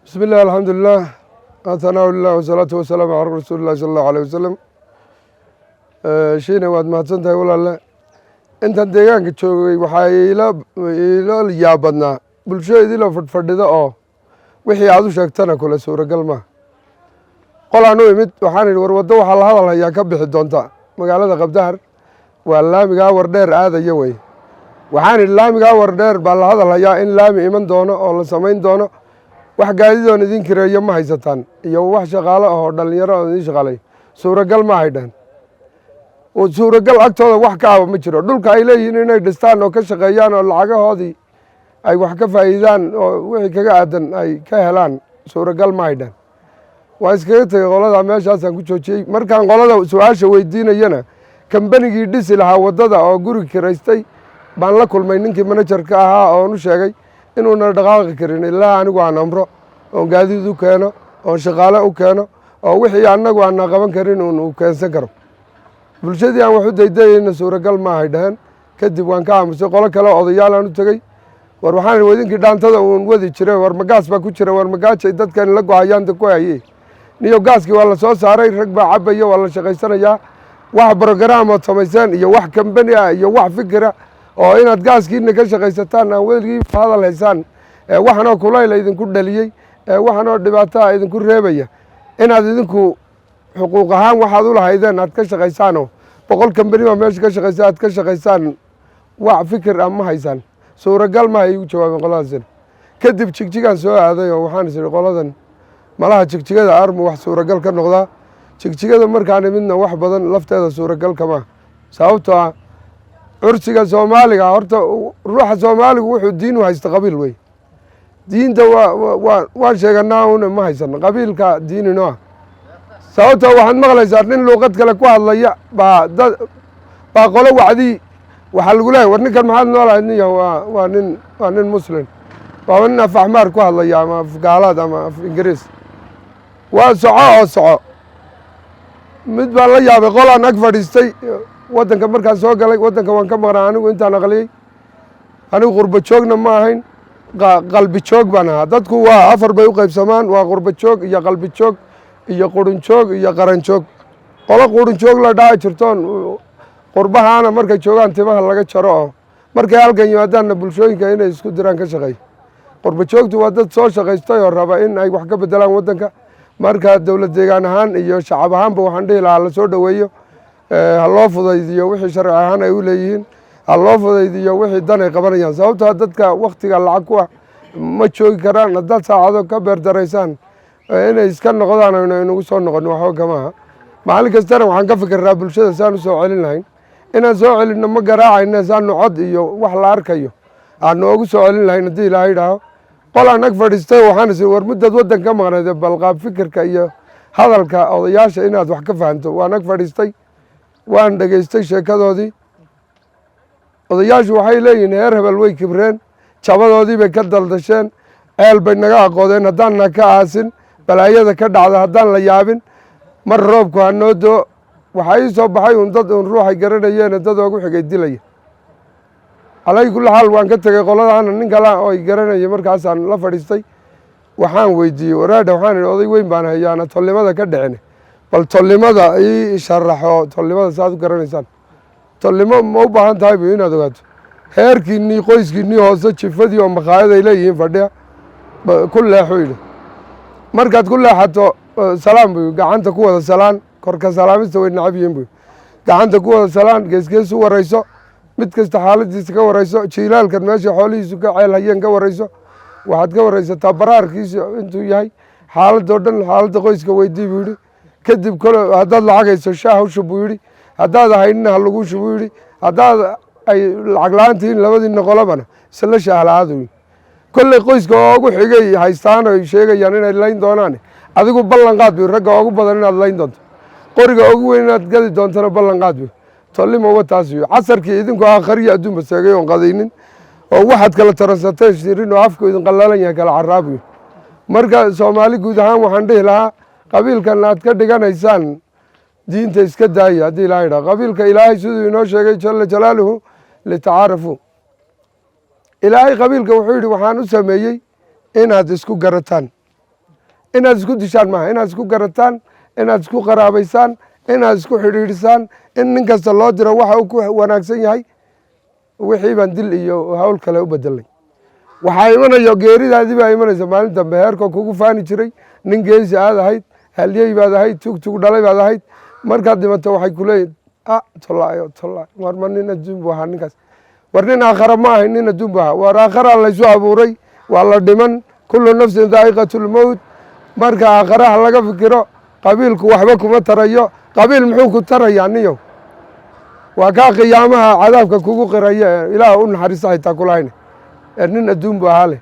بسم الله الحمد لله ثناء الله والصلاة والسلام على رسول الله صلى الله عليه وسلم شينا waad mahadsantahay walaale intan deegaanka joogay waxaa ila yaabadnaa bulshada ila fadhida oo wixii aad u sheegtana kula suuragal ma qolaan u imid waxaan idhi war waddo waxaa la hadalhayaa ka bixi doonta magaalada Qabdahar waa laamiga wardheer aadaya way waxaan idhi laamiga wardheer baa la hadalhayaa in laami iman doono oo la samayn doono wax gaadidoon idin kireeyo ma haysataan iyo wax shaqaale oo dhalinyaro oo idin shaqaalay suuragal ma haydaan oo suuragal agtooda wax ka aba ma jiro dhulka ay leeyihiin inay dhistaan oo ka shaqeeyaan oo lacagahoodii ay wax ka faa'iidaan oo wixii kaga aadan ay ka helaan suuragal ma haydaan waa iskaga tegay qolada meeshaasaan ku joojiyey markaan qolada su-aasha weydiinayana kambanigii dhisi lahaa waddada oo guri kiraystay baan la kulmay ninkii manajarka ahaa oon u sheegay inuuna dhaqaaqi karin ilaa anigu aan amro oon gaadiid u keeno oon shaqaale u keeno oo wixii annagu aanna qaban karin uu keensan karo bulshadii aan wax u daydayayna suuragal ma ahay dhaheen kadib waan ka aamusay qolo kale odayaal aan u tegey war waxaan idhi wadinkii dhaantada uun wadi jiray war magaas baa ku jira war magaajay dadkan la go-ayaanta ku hayey niyo gaaskii waa la soo saaray rag baa cabaya waa la shaqaysanayaa wax brogaraam ood samayseen iyo wax kambani ah iyo wax fikira oo inaad gaaskiina ka shaqaysataan aan weligii hadal haysaan waxanoo kulayla idinku dhaliyey waxanoo dhibaataa idinku reebaya inaad idinku xuquuq ahaan waxaad u lahaydeen aad ka shaqaysaanoo boqol kambani baa meesha ka shaqaysa aad ka shaqaysaan wax fikir ah ma haysaan suuragal ma hay igu jawaabeen qoladaasina kadib jigjigaan soo aaday oo waxaan is idhi qoladan malaha jigjigada armu wax suuragal ka noqdaa jigjigada markaan imidna wax badan lafteeda suuragal kama sababtoo ah cursiga soomaaliga horta ruuxa soomaaligu wuxuu diin u haysta qabiil wey diinta waan sheeganaa una ma haysano qabiilka diinino ah sababtoo waxaad maqlaysaa nin luuqad kale ku hadlaya baa qolo wacdii waxaa lagu leeyahy war ninkan maxaad noolahay niya waa nin muslim waaba nin af axmaar ku hadlaya ama af gaalaad ama af ingiriis waa soco oo soco mid baan la yaabay qolaan ag fadhiistay waddanka markaan soo galay waddanka waan ka maqnaa anigu intaan aqliyey anigu qurba joogna ma ahayn qalbi joog baan ahaa dadku waa afar bay u qaybsamaan waa qurba joog iyo qalbi joog iyo qurun joog iyo qaran joog qolo qurun joog la dhaci jirtoon qurbahaana markay joogaan timaha laga jaro oo markay halkan yimaadaanna bulshooyinka inay isku diraan ka shaqeey qurba joogtu waa dad soo shaqaystay oo raba in ay wax ka bedelaan waddanka marka dowlad deegaan ahaan iyo shacab ahaanba waxaan dhihi lahaa la soo dhoweeyo ha loo fudaydiyo wixii sharci ahaan ay u leeyihiin ha loo fudaydiyo wixii dan ay qabanayaan sababtoo dadka waktiga lacag ku ah ma joogi karaan haddaad saacado ka beerdaraysaan inay iska noqdaan inagu soo noqon waxba kama aha maalin kastana waxaan ka fikirnaa bulshada saan u soo celin lahayn inaan soo celinno ma garaacayna saanu cod iyo wax la arkayo aan noogu soo celin lahayn haddii ilaaha idhaaho qolaan ag fadhiistay waxaan is war muddaad waddan ka maqnayd balqaab fikirka iyo hadalka odayaasha inaad wax ka fahanto waan ag fadhiistay waan dhegaystay sheekadoodii odayaashu waxay leeyihiin heer hebel way kibreen jabadoodii bay ka daldasheen ceel bay naga aqoodeen haddaanna ka aasin balaayada ka dhacda haddaan la yaabin mar roobku hanoo doo waxaa ii soo baxay un dad un ruuxay garanayeene dad oogu xigay dilaya calay kulli xaal waan ka tegey qoladaana nin kale oo ay garanayay markaasaan la fadhiistay waxaan weydiiyey waraadha waxaan idhi oday weyn baan hayaana tolnimada ka dhicine bal tolnimada ii sharaxo tolnimada saaad u garanaysaan tolnimo ma u baahan tahay bu inaad ogaato heerkiinnii qoyskiinnii hoose jifadii oo makhaayad ay leeyihiin fadhiya ku leexu yidhi markaad ku leexato salaam buy gacanta ku wada salaan korka salaamista way nacab yihiin buy gacanta ku wada salaan geesgees u warayso mid kasta xaaladiisa ka warayso jiilaalkan meesha xoolihiisu ka ceel hayeen ka warayso waxaad ka waraysataa baraarkiisa intuu yahay xaaladoo dhan xaaladda qoyska weydii buu yidhi kadib kole haddaad lacag hayso shaah u shub buu yidhi haddaad haynina ha lagu shub buu yidhi haddaad ay lacag la-aan tihiin labadiina qolobana isla shaahlaadu kolley qoyska oogu xigay haystaan oy sheegayaan inay layn doonaan adigu ballan qaad buy ragga oogu badan inaad layn doonto qoriga ogu weyn inaad gadi doontana ballan qaad buy tolnimo wataas iyo casarkii idinku aakhariya adduunba seegay oon qadaynin oo waxaad kala taransateen shirin oo afku idin qallalan yahay kala caraabuyo marka soomaali guud ahaan waxaan dhihi lahaa qabiilkan aad ka dhiganaysaan diinta iska daaya haddii ilaha idhaha qabiilka ilaahay siduu inoo sheegay jala jalaaluhu litacaarafuu ilaahay qabiilka wuxuu yidhi waxaan u sameeyey inaad isku garataan inaad isku dishaan maaha inaad isku garataan inaad isku qaraabaysaan inaad isku xidhiidhisaan in nin kasta loo diro waxa uu ku wanaagsan yahay wixii baan dil iyo hawl kale u bedelay waxaa imanayo geeridaadii baa imanaysa maalin dambe heerkoo kugu faani jiray nin geesi aad ahayd halyey baad ahayd tugtug dhalay baad ahayd markaad dhimato waxay ku leeyihin tolaayo war ma nin adduun bu ahaa ninkaas war nin aakhara ma ahay nin adduun bu ahaa war aakharaa laysu abuuray waa la dhiman kullu nafsin daa'iqatulmowt marka aakharaha laga fikiro qabiilku waxba kuma tarayo qabiil muxuu ku tarayaa niyow waa kaa qiyaamaha cadaabka kugu qiraya ilaah u naxariista xitaa kulahayne nin adduun bu ahaa leh